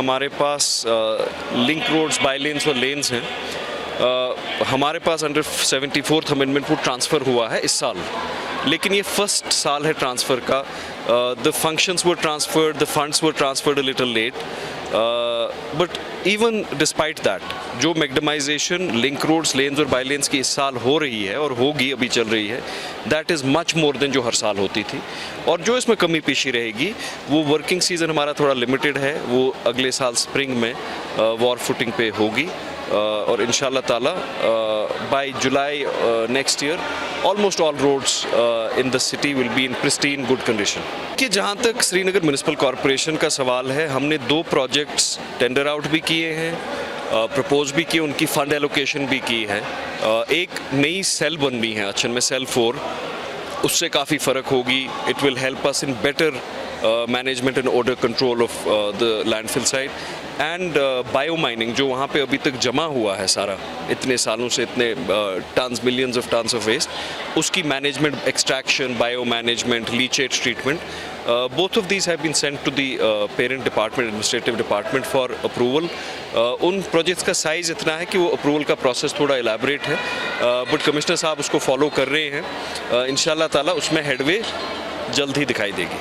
हमारे पास link roads, by lens और lens हैं। हमारे पास अंडर 74th अमेंडमेंट वो ट्रांसफ़र हुआ है इस साल, लेकिन ये फर्स्ट साल है ट्रांसफ़र का। The functions were transferred, the funds were transferred a little late, but even despite that जो मैग्डमाइजेशन लिंक रोड्स, लेन्स और बाई लेन्स की इस साल हो रही है और होगी, अभी चल रही है, that is much more than जो हर साल होती थी। और जो इसमें कमी पेशी रहेगी वो वर्किंग सीज़न हमारा थोड़ा लिमिटेड है, वो अगले साल स्प्रिंग में वॉर फुटिंग पे होगी। और इंशाल्लाह ताला by July next year almost all roads in the city will be in pristine good condition. कि जहाँ तक श्रीनगर म्यूनिसिपल कॉरपोरेशन का सवाल है, हमने 2 प्रोजेक्ट्स टेंडर आउट भी किए हैं, प्रपोज भी किए, उनकी फ़ंड एलोकेशन भी की है। एक नई सेल बननी है अच्छन में, सेल 4, उससे काफ़ी फ़र्क होगी। It will help us in better management and order control of the landfill site and bio mining, जो वहाँ पे अभी तक जमा हुआ है सारा इतने सालों से, इतने tons, millions of tons of waste, उसकी management, extraction, bio management, leachate treatment, both of these have been sent to the parent department, administrative department for approval. उन प्रोजेक्ट्स का साइज़ इतना है कि वो अप्रूवल का प्रोसेस थोड़ा एलैबोरेट है, बट कमिश्नर साहब उसको फॉलो कर रहे हैं। इंशाल्लाह ताला उसमें हेडवे जल्द ही दिखाई देगी।